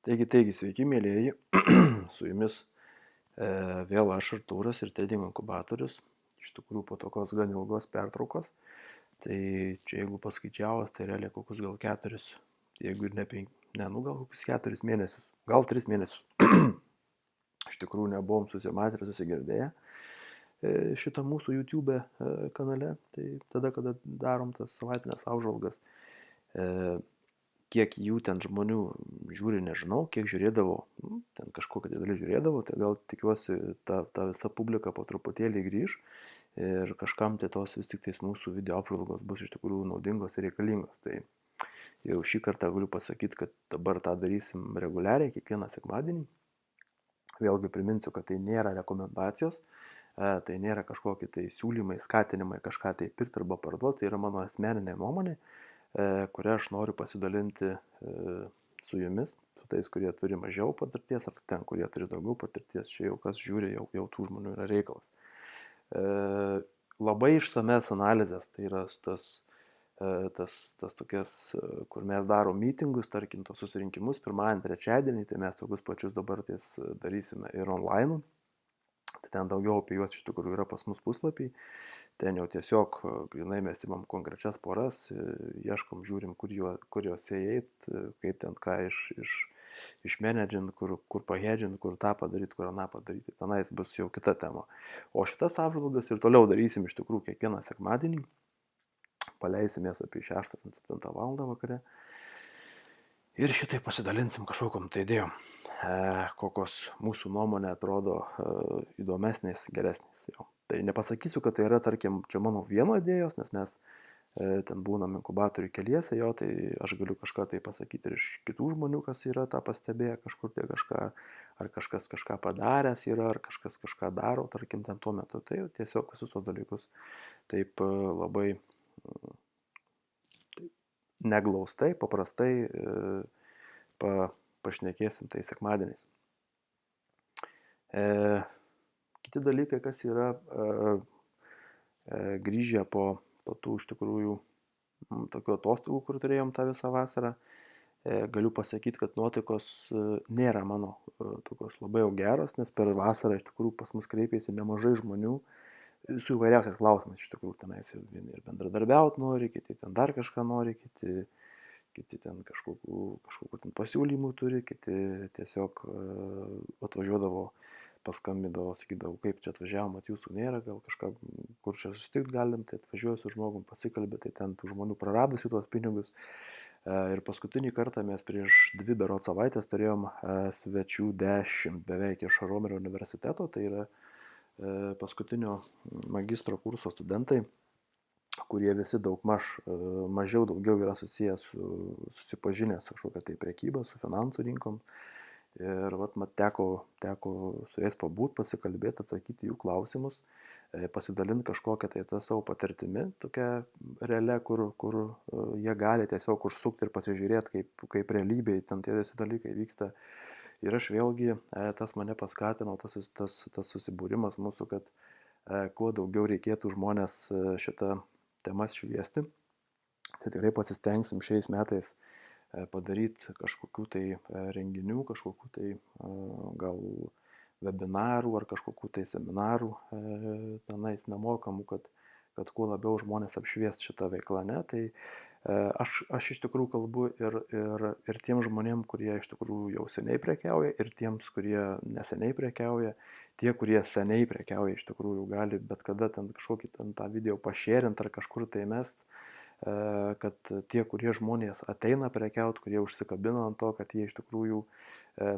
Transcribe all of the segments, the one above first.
Taigi, sveiki, mėlyjeji. Su jumis vėl aš Artūras ir Trading Inkubatorius. Iš tikrųjų, po tokios gan ilgos pertraukos. Tai čia jeigu paskaičiavus, tai realiai kokius gal 4, jeigu ir ne 5, gal kokius 4 mėnesius, gal 3 mėnesius. Iš tikrųjų, nebuvom susimatę ir susigirdėję šitą mūsų YouTube kanale. Tai tada, kada darom tas savaitinės apžvalgas. Kiek jų ten žmonių žiūri, nežinau, kiek žiūrėdavo, ten kažkokią dalį žiūrėdavo, tai gal tikiuosi ta visa publika po truputėlį grįž ir kažkam tai tos vis tik tais mūsų video apžvalgos bus iš tikrųjų naudingos ir reikalingos. Tai jau šį kartą galiu pasakyti, kad dabar tą darysim reguliariai, kiekvieną sekmadienį. Vėlgi priminsiu, kad tai nėra rekomendacijos, tai nėra kažkokie tai siūlymai, skatinimai kažką tai pirkti arba parduoti, tai yra mano asmeninė nuomonė, kurią aš noriu pasidalinti su jumis, su tais, kurie turi mažiau patirties, ar ten, kurie turi daugiau patirties, čia jau kas žiūri, jau tų žmonių yra reikalas. Labai išsames analizės, tai yra tas tokias, kur mes darom mitingus, tarkim, tos susirinkimus, pirmadienį, trečiadienį, tai mes tokius pačius dabar tais darysime ir online. Tai ten daugiau apie juos iš tikrųjų yra pas mus puslapiai. Ten jau tiesiog grinai mes imam konkrečias poras, ieškom, žiūrim, kur juose eit, kaip ten ką išmenedžint, kur pahedžint, kur tą padaryti, kur aną padaryti. Tenais bus jau kita tema. O šitas apžvalgas ir toliau darysim iš tikrųjų kiekvieną sekmadienį. Paleisimės apie 6-7 val. Vakare. Ir šitai pasidalinsim kažkokiam tai idėjom, kokios mūsų nuomonė atrodo įdomesnės, geresnės. Jau. Tai nepasakysiu, kad tai yra, tarkim, čia mano vieno idėjos, nes mes ten būnam inkubatorių keliese, jo, tai aš galiu kažką tai pasakyti ir iš kitų žmonių, kas yra tą pastebėję, kažkur tai kažką, ar kažkas kažką padaręs yra, ar kažkas kažką daro, tarkim, ten tuo metu. Tai tiesiog visus tos dalykus taip labai neglaustai, paprastai pašnekėsim tai sekmadieniais. Kiti dalykai, kas yra grįžę po tų iš tikrųjų tokių atostogų, kur turėjom tą visą vasarą, galiu pasakyti, kad nuotaikos nėra mano tokios labai jau geros, nes per vasarą iš tikrųjų pas mus kreipėsi nemažai žmonių su įvairiausiais klausimais. Iš tikrųjų tenais vieni ir bendradarbiauti nori, kiti ten dar kažką nori, kiti ten kažkokių ten pasiūlymų turi, kiti tiesiog atvažiuodavo, paskambindavo, sakydavo, kaip čia atvažiavom, jūsų nėra, gal kažką, kur čia susitikti galim, tai atvažiuoju su žmogum, pasikalbė, tai ten tų žmonių praradusių tuos pinigus. Ir paskutinį kartą mes prieš 2 berods savaitės turėjom svečių 10 beveik iš Romerio universiteto, tai yra paskutinio magistro kurso studentai, kurie visi mažiau daugiau yra susijęs susipažinę su kažkokia tai prekyba, su finansų rinkom. Ir man teko su jais pabūt, pasikalbėti, atsakyti jų klausimus, pasidalinti kažkokią tai tą savo patirtimi, tokia realia, kur jie gali tiesiog užsukti ir pasižiūrėti, kaip realybėje ten tie visi dalykai vyksta. Ir aš vėlgi, tas mane paskatino, tas susibūrimas mūsų, kad kuo daugiau reikėtų žmonės šitą temas šviesti. Tai tikrai pasistengsim šiais metais padaryti kažkokių tai renginių, kažkokių tai gal webinarų ar kažkokių tai seminarų tenais nemokamų, kad kuo labiau žmonės apšviest šitą veiklą. Ne? Tai aš iš tikrųjų kalbu ir tiem žmonėm, kurie iš tikrųjų jau seniai prekiauja, ir tiems, kurie neseniai prekiauja. Tie, kurie seniai prekiauja, iš tikrųjų gali bet kada ten kažkokį ten tą video pašėrint ar kažkur tai mest, kad tie, kurie žmonės ateina prekiauti, kurie užsikabino ant to, kad jie iš tikrųjų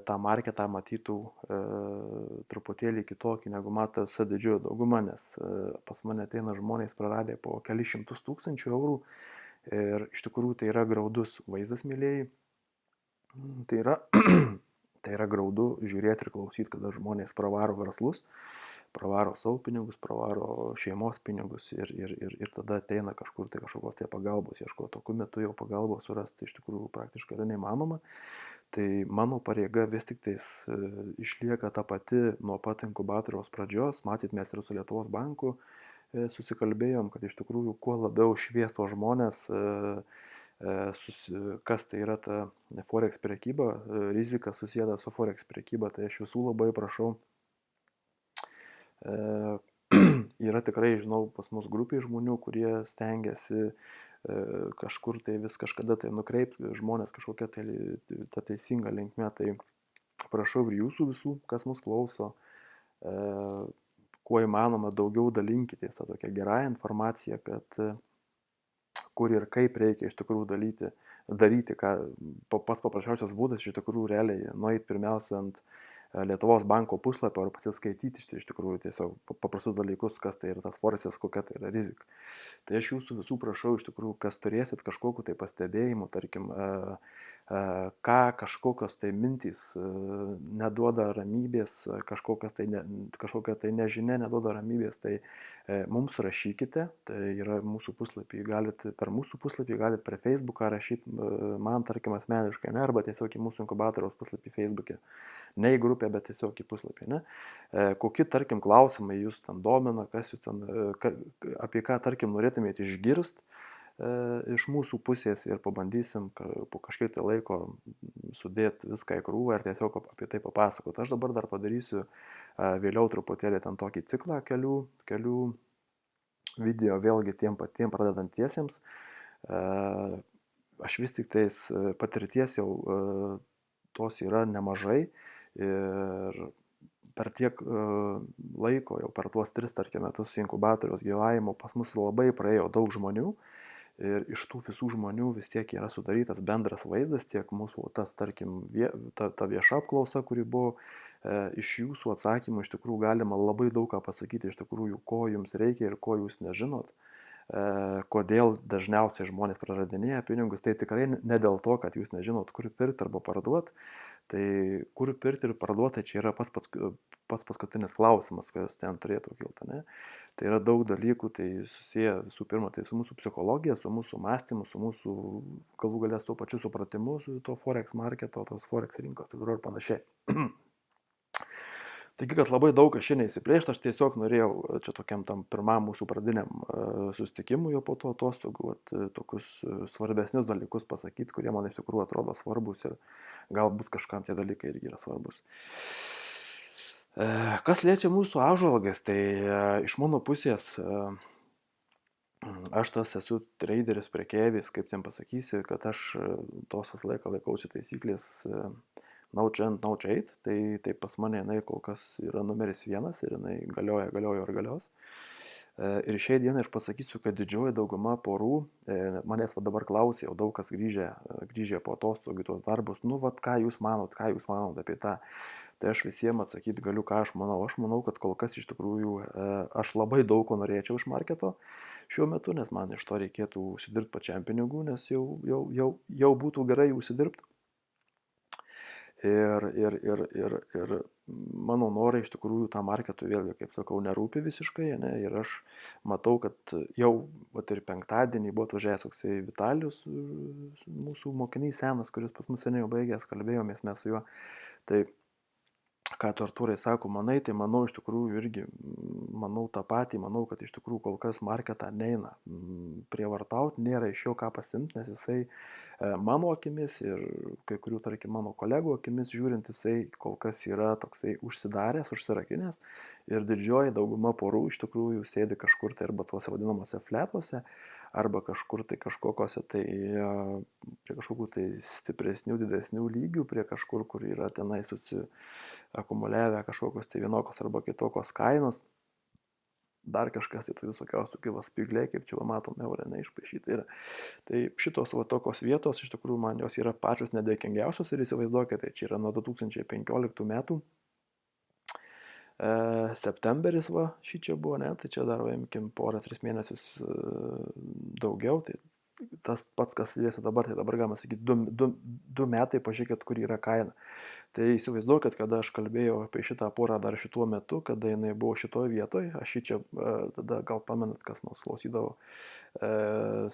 tą marketą matytų truputėlį kitokį, negu mato didžioji dauguma, nes pas mane ateina žmonės praradę po kelius šimtus tūkstančių eurų ir iš tikrųjų tai yra graudus vaizdas, mėlyjeji. Tai yra graudu žiūrėti ir klausyti, kada žmonės pravaro verslus, pravaro savo pinigus, pravaro šeimos pinigus ir tada ateina kažkur tai kažkokios tai pagalbos ieško. Tokiu metu jau pagalbos surasti iš tikrųjų praktiškai yra neįmanoma. Tai mano pareiga vis tik tais išlieka ta pati nuo pat inkubatoriaus pradžios. Matyt, mes ir su Lietuvos banku susikalbėjom, kad iš tikrųjų kuo labiau šviesto žmonės kas tai yra ta Forex prekyba, rizika susijęta su Forex prekyba, tai aš visų labai prašau. Yra tikrai, žinau, pas mus grupiai žmonių, kurie stengiasi kažkur tai vis kažkada tai nukreipti žmonės kažkokią tai tą teisingą linkmę. Tai prašau ir jūsų visų, kas mus klauso, kuo įmanoma daugiau dalinkitės tą tokią gerąją informaciją, kad kur ir kaip reikia iš tikrųjų daryti, ką pats paprasčiausias būdas iš tikrųjų realiai nueiti pirmiausia ant Lietuvos banko puslapio ar pasiskaityti iš tikrųjų tiesiog paprastus dalykus, kas tai yra tas forexas, kokia tai yra rizika. Tai aš jūsų visų prašau iš tikrųjų, kas turėsit kažkokiu tai pastebėjimu, tarkim, ką kažkokios tai mintys neduoda ramybės, kažkokia tai nežinia neduoda ramybės, tai mums rašykite, tai yra mūsų puslapį, per mūsų puslapį galite per Facebooką rašyti man, tarkim, asmeniškai, ne, arba tiesiog į mūsų inkubatoriaus puslapį Facebook'e, ne į grupę, bet tiesiog į puslapį, ne. Kokie, tarkim, klausimai jūs ten domina, kas jūs ten, apie ką, tarkim, norėtumėte išgirsti iš mūsų pusės ir pabandysim po kažkiek tai laiko sudėti viską į krūvą ir tiesiog apie tai papasakoti. Aš dabar dar padarysiu vėliau truputėlį ten tokį ciklą kelių video vėlgi tiem patiem pradedantiesiems. Aš vis tik tais patirties jau tos yra nemažai ir per tiek laiko, jau per tuos 3, tarkim, metus inkubatoriaus gyvavimo pas mus labai praėjo daug žmonių. Ir iš tų visų žmonių vis tiek yra sudarytas bendras vaizdas, tiek mūsų tas, tarkim, ta vieša apklausa, kuri buvo, iš jūsų atsakymų iš tikrųjų galima labai daug ką pasakyti, iš tikrųjų, ko jums reikia ir ko jūs nežinot, kodėl dažniausiai žmonės praradinėja pinigus, tai tikrai ne dėl to, kad jūs nežinot, kur pirkti arba parduoti. Tai kur pirkti ir parduoti, čia yra pats paskutinis klausimas, kas ten turėtų kilti, ne? Tai yra daug dalykų, tai susiję visų pirma tai su mūsų psichologija, su mūsų mąstymu, su mūsų galų galės tuo pačiu supratimu, su to Forex marketo, tos Forex rinkos ir panašiai. Taigi, kad labai daug aš šiandien įsiplėšti, aš tiesiog norėjau čia tokiam tam pirmam mūsų pradiniam susitikimui jau po to atostogų, tokius svarbesnius dalykus pasakyti, kurie man iš tikrųjų atrodo svarbus ir galbūt kažkam tie dalykai irgi yra svarbus. Kas liečia mūsų apžvalgas, tai iš mano pusės aš tas esu traderis, prekeivis, kaip ten pasakysi, kad aš tos visą laiką laikausi taisyklės no chant, no trade, tai pas mane jinai kol kas yra numeris 1 ir jinai galioja ir galios. Ir šiai dienai aš pasakysiu, kad didžioji dauguma porų, manęs dabar klausė, jau daug kas grįžę po atostogų tos darbus, nu vat ką jūs manot apie tą. Tai aš visiems atsakyti galiu, ką aš manau. Aš manau, kad kol kas iš tikrųjų aš labai daug ko norėčiau iš marketo šiuo metu, nes man iš to reikėtų užsidirbti pačiam pinigų, nes jau būtų gerai užsidirbti. Ir mano norai iš tikrųjų tą marketui vėlgi, kaip sakau, nerūpi visiškai, ne? Ir aš matau, kad jau ir penktadienį buvo atvažiavęs toksai Vitalijus, mūsų mokinys senas, kuris pas mus seniai baigęs, kalbėjomės mes su juo. Tai ką tu, Artūrai, sako, manai, tai manau iš tikrųjų irgi, manau tą patį, manau, kad iš tikrųjų kol kas marketą neina prievartauti, nėra iš jo ką pasimti, nes jisai mano akimis ir kai kurių, tarkim, mano kolegų akimis žiūrint, jisai kol kas yra toksai užsidaręs, užsirakinęs ir didžioji dauguma porų iš tikrųjų sėdi kažkur tai arba tuose vadinamuose fletuose, arba kažkur tai kažkokiuose tai prie kažkokių tai stipresnių, didesnių lygių, prie kažkur, kur yra tenai susiakumuliavę kažkokios tai vienokios arba kitokios kainos. Dar kažkas, tai visokiausių tokių spygliai, kaip čia matom, eurė neišpaišyti. Tai šitos tokios vietos, iš tikrųjų, man jos yra pačios nedėkingiausios ir įsivaizduokite, tai čia yra nuo 2015 metų. Septemberis šį čia buvo, ne, tai čia dar imkim porą, 3 mėnesius daugiau, tai tas pats, kas liesi dabar, tai dabar galima sakyti 2 metai, pažiūrėkit, kur yra kaina. Tai įsivaizduokit, kada aš kalbėjau apie šitą porą dar šituo metu, kada jinai buvo šitoje vietoje, aš čia, tada gal pamenat, kas mus klausydavo,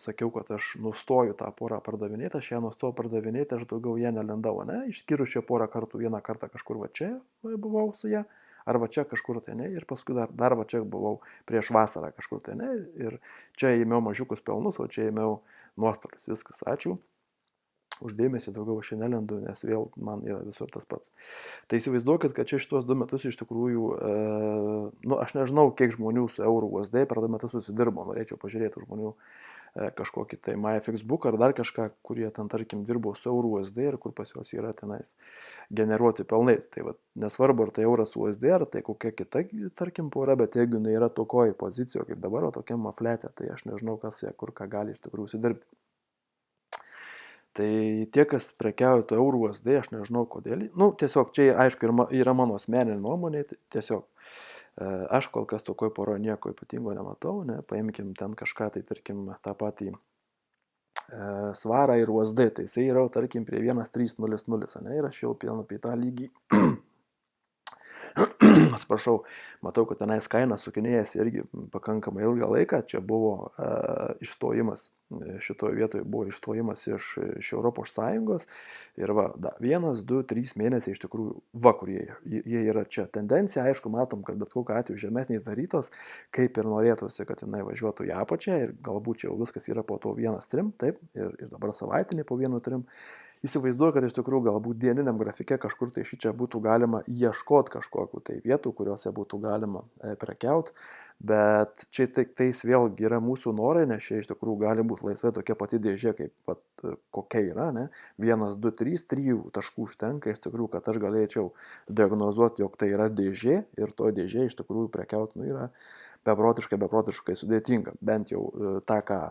sakiau, kad aš nustoju tą porą pardavinėti, aš ją nustoju pardavinėti, aš daugiau ją nelendau, ne, išskyrus šią porą kartų, vieną kartą kažkur va čia buvau su ją, arba čia kažkur tai ne, ir paskui dar va čia buvau prieš vasarą kažkur tai ne, ir čia ėmiau mažiukus pelnus, o čia ėmiau nuostolis, viskas, ačiū. Uždėmesį daugiau aš nelendu, nes vėl man yra visur tas pats. Tai įsivaizduokit, kad čia šitos 2 metus iš tikrųjų, aš nežinau, kiek žmonių su eurų USD per 2 metus susidirbo, norėčiau pažiūrėti žmonių kažkokį tai MyFixBook ar dar kažką, kurie ten, tarkim, dirbo su eurų USD ir kur pas juos yra tenais generuoti pelnai. Tai va, nesvarbu, ar tai euras USD, ar tai kokia kita, tarkim, pora, bet jeigu jinai yra tokoj pozicijoje, kaip dabar, o tokiam afletė, tai aš nežinau, kas jie kur ką gali iš tikrųjų užsidirbti. Tai tie, kas prekiauja to eurų USD, aš nežinau kodėl. Tiesiog čia, aišku, yra mano asmeninė nuomonė, tiesiog aš kol kas tokoj poroje nieko ypatingo nematau, ne, paimkim ten kažką, tai tarkim tą patį svarą ir USD, tai jisai yra, tarkim, prie 1.300, ne, ir aš jau pilna apie tą lygį. Atsiprašau, matau, kad tenais kaina sukinėjasi irgi pakankamai ilgą laiką. Čia buvo išstojimas, šitoje vietoje buvo išstojimas iš Europos Sąjungos. Ir va, 1, 2, 3 mėnesiai iš tikrųjų, kur jie yra čia. Tendencija, aišku, matom, kad bet kokiu atveju žemesnės darytos, kaip ir norėtųsi, kad jinai važiuotų į apačią ir galbūt čia jau viskas yra po to 1.3, taip, ir dabar savaitinė po 1.3. Įsivaizduoju, kad iš tikrųjų galbūt dieniniam grafike kažkur tai šičia būtų galima ieškoti kažkokiu tai vietų, kuriuose būtų galima prekiauti, bet čia tais vėlgi yra mūsų norai, nes čia iš tikrųjų gali būti laisvai tokia pati dėžė, kaip kokia yra, ne? 1, 2, 3, 3 taškų užtenka iš tikrųjų, kad aš galėčiau diagnozuoti, jog tai yra dėžė ir to dėžė iš tikrųjų prekiauti yra beprotiškai sudėtinga, bent jau tą, ką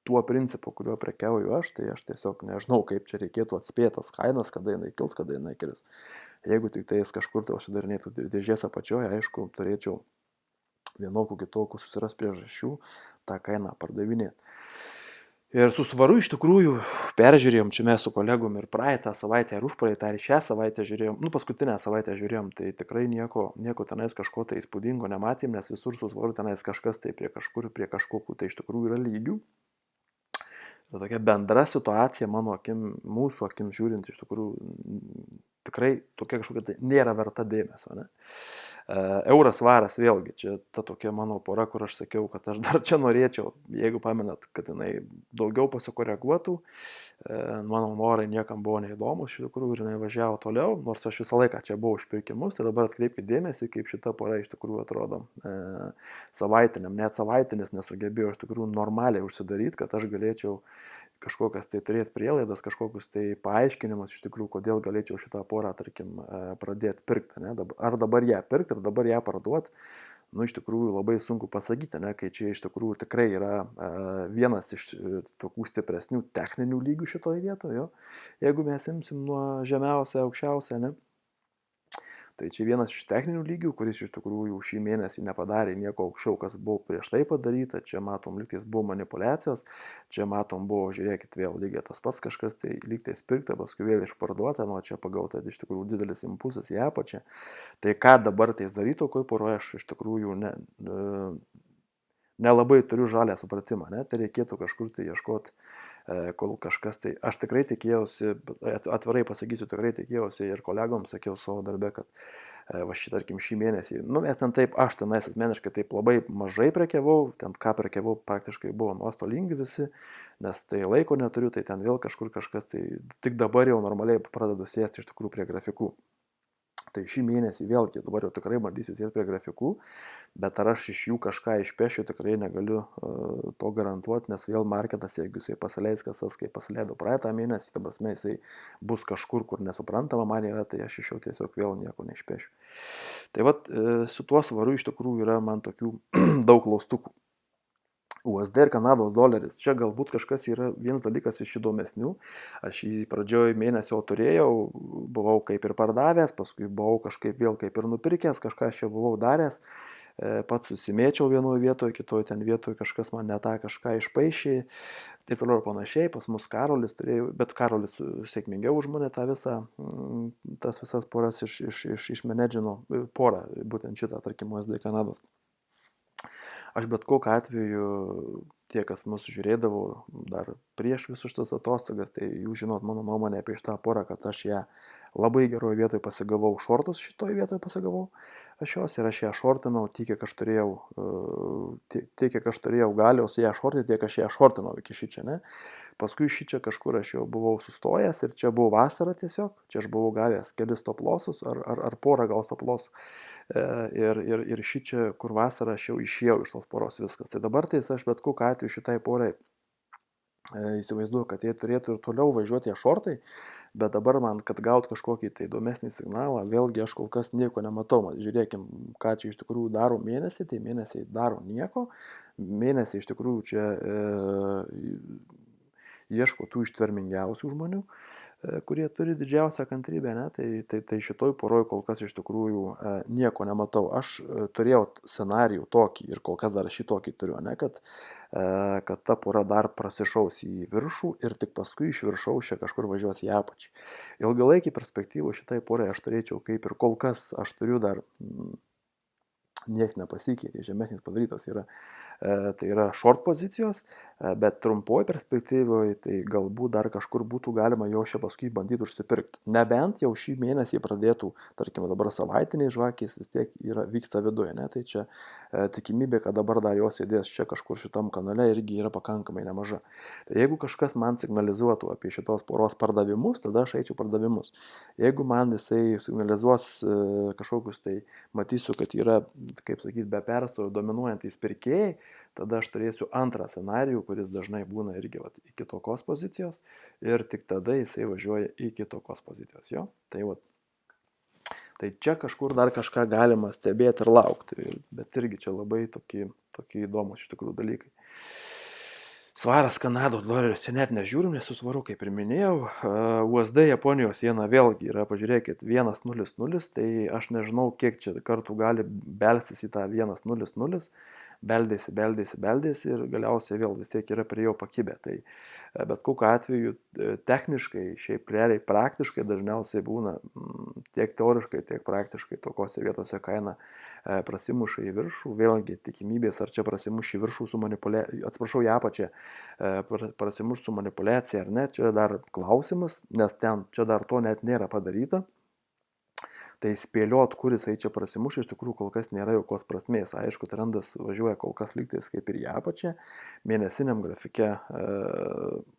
tuo principu, kuriuo prekiauju aš, tai aš tiesiog nežinau, kaip čia reikėtų atspėti tas kainas, kada jinai kils, kada jinai kris. Jeigu tik tai jis kažkur tai užsidarinėtų dėžės apačioje, aišku, turėčiau vienokių kitokių susiras priežasčių tą kainą pardavinėti. Ir su svaru iš tikrųjų peržiūrėjom, čia mes su kolegom ir praeitą savaitę, ir užpraeitą, ir šią savaitę žiūrėjom, paskutinę savaitę žiūrėjom, tai tikrai nieko tenais kažko tai įspūdingo nematėm, nes visur su svaru tenais kažkas tai prie kažkokių tai iš tikrųjų yra lygių. Tokia bendra situacija mūsų akim žiūrint, iš tikrųjų tikrai tokia kažkokia tai nėra verta dėmesio. Ne? Euras svaras vėlgi, čia ta tokia mano pora, kur aš sakiau, kad aš dar čia norėčiau, jeigu pamenat, kad jinai daugiau pasikoreguotų, mano norai niekam buvo neįdomus, iš tikrųjų, ir jinai važiavo toliau, nors aš visą laiką čia buvau už pirkimus, tai dabar atkreipkite dėmesį, kaip šita pora iš tikrųjų atrodo savaitiniam, net savaitinis nesugebėjo iš tikrųjų normaliai užsidaryti, kad aš galėčiau kažkokias tai turėti prielaidas, kažkokius tai paaiškinimus iš tikrųjų, kodėl galėčiau šitą porą, tarkim, pradėti pirkti, ne? Ar dabar ją pirkti, ar dabar ją parduoti, iš tikrųjų labai sunku pasakyti, ne? Kai čia iš tikrųjų tikrai yra vienas iš tokių stipresnių techninių lygių šitoje vietoje, jeigu mes imsim nuo žemiausią, aukščiausią, ne? Tai čia vienas iš techninių lygių, kuris iš tikrųjų šį mėnesį nepadarė nieko aukščiau, kas buvo prieš tai padaryta. Čia matom, lygtais buvo manipulacijos, čia matom, buvo, žiūrėkit, vėl lygiai tas pats kažkas, tai lygtais pirkta, paskui vėl išparduota, čia pagauta iš tikrųjų didelis impulsas į apačią. Tai ką dabar tais darytų, kai poroje aš iš tikrųjų nelabai turiu žalę supratimą, ne? Tai reikėtų kažkur tai ieškoti, kol kažkas tai, aš tikrai tikėjausi, atvirai pasakysiu, tikrai tikėjausi ir kolegoms sakiau savo darbe, kad tarkim šį mėnesį, mes ten taip, aš tenais asmeniškai taip labai mažai prekiavau, ten ką prekiavau praktiškai buvo nuostolingi visi, nes tai laiko neturiu, tai ten vėl kažkur kažkas, tai tik dabar jau normaliai pradedu sėsti iš tikrųjų prie grafikų. Tai šį mėnesį vėlgi dabar jau tikrai bandysiu sėti prie grafikų, bet ar aš iš jų kažką išpešiu, tikrai negaliu to garantuoti, nes vėl marketas, jeigu jisai pasileis kasas, kaip pasileido praeitą mėnesį, ta prasme jisai bus kažkur, kur nesuprantama man yra, tai aš iš jo tiesiog vėl nieko neišpešiu. Tai vat su tuo svaru iš tikrųjų yra man tokių daug klaustukų. USD ir Kanados doleris. Čia galbūt kažkas yra vienas dalykas iš įdomesnių. Aš jį pradžioje mėnesio turėjau, buvau kaip ir pardavęs, paskui buvau kažkaip vėl kaip ir nupirkęs, kažką aš čia buvau daręs, pats susimėčiau vienoje vietoje, kitoje ten vietoje kažkas man ne tą kažką išpaišė, taip toliau ir panašiai. Pas mus Karolis turėjo, bet Karolis sėkmingiau už mane tas visas poras išmenedžino porą, būtent šitą, tarkim, USD Kanados. Aš bet kokiu atveju tie, kas mus žiūrėdavo dar prieš visus šitas atostogas, tai jūs žinot mano nuomonę apie šitą porą, kad aš ją labai geroje vietoje pasigavau, šortus šitoje vietoje pasigavau aš jos ir aš ją šortinau tiek, kiek aš turėjau galios ją šortinti, tiek aš ją šortinau iki šičia, ne? Paskui šičia kažkur aš jau buvau sustojęs ir čia buvo vasara tiesiog, čia aš buvau gavęs kelis stoplosus ar porą gal stoplosų. Ir šičia, kur vasarą aš jau išėjau iš tos poros viskas. Tai dabar tai aš bet kokiu atveju šitai porai įsivaizduoju, kad jie turėtų ir toliau važiuoti tie šortai, bet dabar man, kad gaut kažkokį tai įdomesnį signalą, vėlgi aš kol kas nieko nematau. Žiūrėkim, ką čia iš tikrųjų daro mėnesiai, tai mėnesiai daro nieko. Mėnesiai iš tikrųjų čia ieško tų ištvermingiausių žmonių, kurie turi didžiausią kantrybę, ne? Tai šitoj poroj kol kas iš tikrųjų nieko nematau. Aš turėjau scenarijų tokį ir kol kas dar šitokį turiu, ne? Kad ta pora dar prasišaus į viršų ir tik paskui iš viršaus čia kažkur važiuos į apačią. Ilgalaikį perspektyvų šitai porai aš turėčiau kaip ir kol kas aš turiu dar niekas nepasikeitė, žemesnis padarytas yra, tai yra short pozicijos, bet trumpoje perspektyvoje tai galbūt dar kažkur būtų galima jau čia paskui bandyti užsipirkti. Nebent jau šį mėnesį pradėtų, tarkime dabar savaitiniai žvakės vis tiek vyksta viduje, ne? Tai čia tikimybė, kad dabar dar jos sėdės čia kažkur šitam kanale irgi yra pakankamai nemaža. Tai jeigu kažkas man signalizuotų apie šitos poros pardavimus, tada aš eičiau pardavimus. Jeigu man jisai signalizuos kažkokius, tai matysiu, kad yra, kaip sakyti, be perstojo dominuojantys pirkėjai, tada aš turėsiu antrą scenarijų, kuris dažnai būna irgi iki tokios pozicijos ir tik tada jisai važiuoja iki tokios pozicijos. Jo? Tai čia kažkur dar kažką galima stebėti ir laukti, bet irgi čia labai tokie įdomus iš tikrųjų dalykai. Svaras Kanados dolerius čia net nežiūrim, nes su svaru, kaip ir minėjau, USD Japonijos jena vėlgi yra, pažiūrėkit, 1.00, tai aš nežinau, kiek čia kartų gali belstis į tą 1.00, beldėsi ir galiausiai vėl vis tiek yra prie jo pakibę. Tai bet kokiu atveju techniškai, šiaip realiai praktiškai dažniausiai būna tiek teoriškai, tiek praktiškai tokiose vietose kaina prasimuša į viršų, vėlgi tikimybės, ar čia prasimuš į viršų su manipuliacija, atsiprašau, į apačią prasimuš su manipuliacija ar ne, čia dar klausimas, nes čia dar to net nėra padaryta. Tai spėliot, kuris čia prasimuš, iš tikrųjų kol kas nėra jokios prasmės. Aišku, trendas važiuoja kol kas lygtais kaip ir į apačią. Mėnesiniam grafike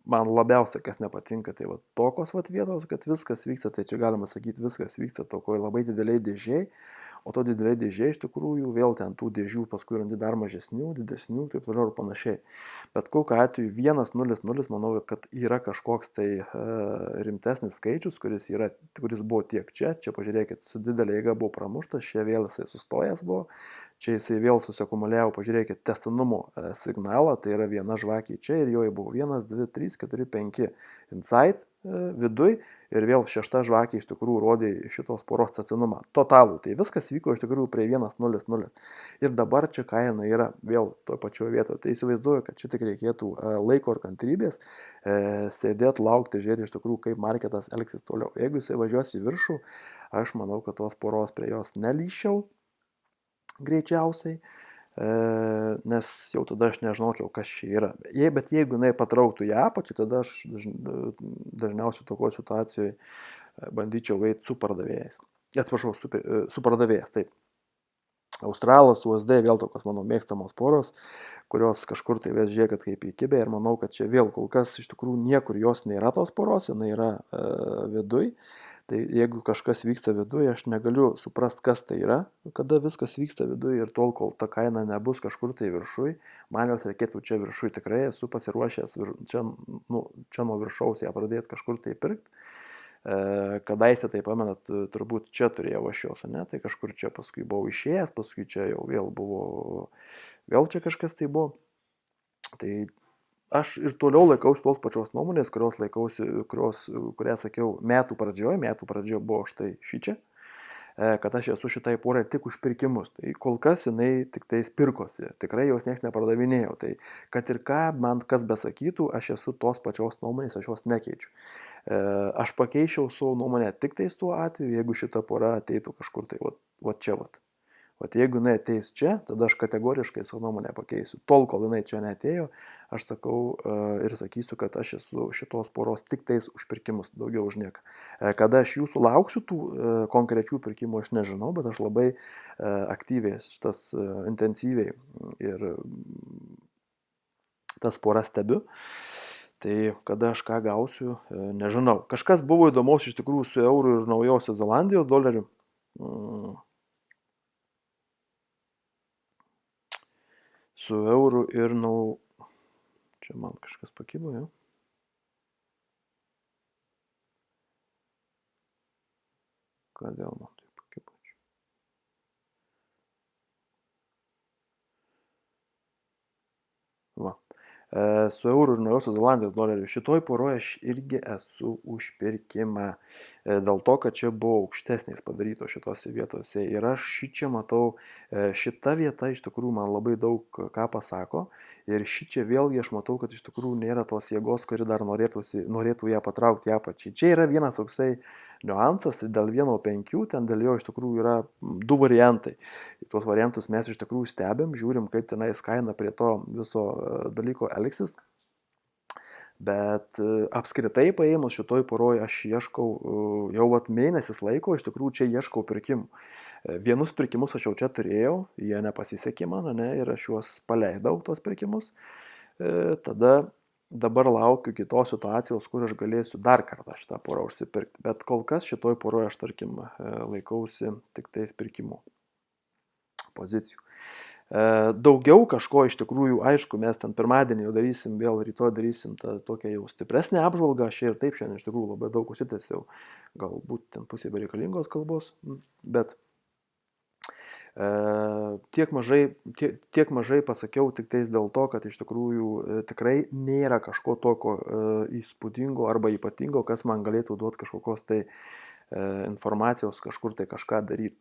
man labiausiai kas nepatinka, tai tokios vietos, kad viskas vyksta, tai čia galima sakyti, viskas vyksta tokoje labai dideliai dėžiai, o to dideliai dėžiai iš tikrųjų vėl ten tų dėžių paskui randi dar mažesnių, didesnių, taip toliau ir panašiai. Bet kokiu atveju 1.00, manau, kad yra kažkoks tai rimtesnis skaičius, kuris buvo tiek čia pažiūrėkit, su didelė jėga buvo pramuštas, čia vėl jisai sustojęs buvo, čia jisai vėl susiakumuliavo, pažiūrėkit, tęstinumo signalą, tai yra viena žvakė čia ir joje buvo 1, 2, 3, 4, 5 inside viduj ir vėl šešta žvakė iš tikrųjų rodė šitos poros tęstinumą. Totalų, tai viskas vyko iš tikrųjų prie 1.00 ir dabar čia kaina yra vėl toje pačioje vietoje. Tai įsivaizduoju, kad čia tik reikėtų laiko ir kantrybės, sėdėti, laukti, žiūrėti iš tikrųjų, kaip marketas elgsis toliau. Jeigu jisai važiuos į viršų, aš manau, kad tos poros prie jos nelyščiau greičiausiai, nes jau tada aš nežinočiau, kas čia yra. Bet jeigu jinai patrauktų į apačią, tada aš dažniausiai tokioje situacijoje bandyčiau veikti su pardavėjais. Atsiprašau, su pardavėjais, taip. Australas, USD vėl tokios mano mėgstamos poros, kurios kažkur tai vis žiūrėkit kaip įkibė ir manau, kad čia vėl kol kas iš tikrųjų niekur jos nėra tos poros, jinai yra viduj. Tai jeigu kažkas vyksta viduje, aš negaliu suprast, kas tai yra, kada viskas vyksta viduje ir tol, kol ta kaina nebus kažkur tai viršui, man jos reikėtų čia viršui, tikrai esu pasiruošęs čia nuo viršaus ją pradėti kažkur tai pirkti. Kadaise, tai pamenat, turbūt čia turėjau aš jos, ne, tai kažkur čia paskui buvau išėjęs, paskui čia jau vėl čia kažkas tai buvo. Tai aš ir toliau laikausi tos pačios nuomonės, kurią sakiau metų pradžioje buvo štai šičia, kad aš esu šitai porai tik už pirkimus. Tai kol kas jinai tik tais pirkosi, tikrai jos nieks nepardavinėjau. Tai kad ir ką man kas besakytų, aš esu tos pačios nuomonės, aš jos nekeičiu. Aš pakeičiau savo nuomonę tik tais tuo atveju, jeigu šita pora ateitų kažkur tai, čia. Vat jeigu jinai ateis čia, tada aš kategoriškai savo nuomonę pakeisiu. Tol, kol jinai čia neatėjo, aš sakau ir sakysiu, kad aš esu šitos poros tik tais už pirkimus, daugiau už nieką. Kada aš jūsų lauksiu tų konkrečių pirkimų, aš nežinau, bet aš labai aktyviai, intensyviai ir tas poras stebiu. Tai kada aš ką gausiu, nežinau. Kažkas buvo įdomaus iš tikrųjų su eurų ir Naujosios Zelandijos doleriu. Su eurų ir Čia man kažkas pakibo, jau. Kodėl man tai pakibo? Va. Su eurų ir Naujosios Zelandijos doleriu. Šitoj poroje aš irgi esu už pirkimą. Dėl to, kad čia buvo aukštesnės padarytos šitose vietose. Ir aš šičia matau, šita vieta iš tikrųjų man labai daug ką pasako. Ir šičia vėlgi aš matau, kad iš tikrųjų nėra tos jėgos, kuri dar norėtų ją patraukti į apačią. Čia yra vienas toksai niuansas, dėl 1,5, ten dėl jo iš tikrųjų yra 2 variantai. Tuos variantus mes iš tikrųjų stebim, žiūrim, kaip tenais kaina prie to viso dalyko elgsis. Bet apskritai paėmus šitoj poroje aš ieškau, jau mėnesis laiko, iš tikrųjų čia ieškau pirkimų. Vienus pirkimus aš jau čia turėjau, jie nepasisekė man, ir aš juos paleidau, tos pirkimus. Tada dabar laukiu kitos situacijos, kur aš galėsiu dar kartą šitą porą užsipirkti. Bet kol kas šitoj poroje aš, tarkim, laikausi tik tais pirkimų pozicijų. Daugiau kažko iš tikrųjų, aišku, mes ten pirmadienį jau darysim, vėl rytoj darysim tą tokią jau stipresnę apžvalgą, aš ir taip šiandien iš tikrųjų labai daug užsitęsiau, galbūt ten pusė bereikalingos kalbos, bet tiek mažai pasakiau tik tais dėl to, kad iš tikrųjų tikrai nėra kažko tokio įspūdingo arba ypatingo, kas man galėtų duoti kažkokios tai informacijos kažkur tai kažką daryti.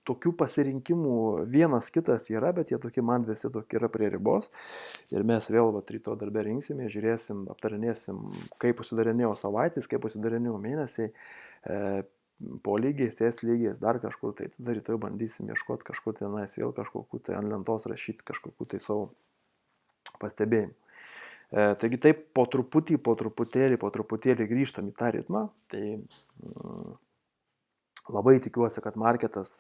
Tokių pasirinkimų vienas kitas yra, bet jie tokie man visi tokie yra prie ribos. Ir mes vėl rytoj darbe rinksime, žiūrėsim, aptarinėsim, kaip pasidarinėjo savaitės, kaip pasidarinėjo mėnesiai, po lygiais, ties lygiais, dar kažkur, tai tada rytoj bandysim ieškoti kažkur tenais, vėl kažkokiu tai ant lentos rašyti kažkokiu tai savo pastebėjimu. Taigi taip po truputėlį grįžtam į tą ritmą. Tai labai tikiuosi, kad marketas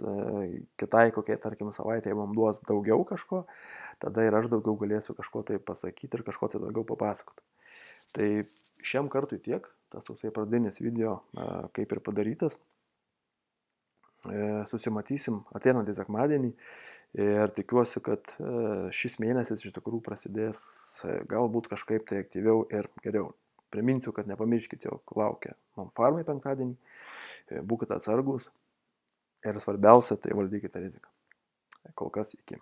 kitai kokiai, tarkim, savaitėje mums duos daugiau kažko, tada ir aš daugiau galėsiu kažko tai pasakyti ir kažko tai daugiau papasakoti. Tai šiam kartui tiek, tas toksai pradinis video kaip ir padarytas. Susimatysim ateinantį sekmadienį ir tikiuosi, kad šis mėnesis iš tikrųjų prasidės galbūt kažkaip tai aktyviau ir geriau. Priminsiu, kad nepamirškite, jog laukia non-farmai penktadienį. Būkite atsargus ir svarbiausia, tai valdykite riziką. Kol kas iki.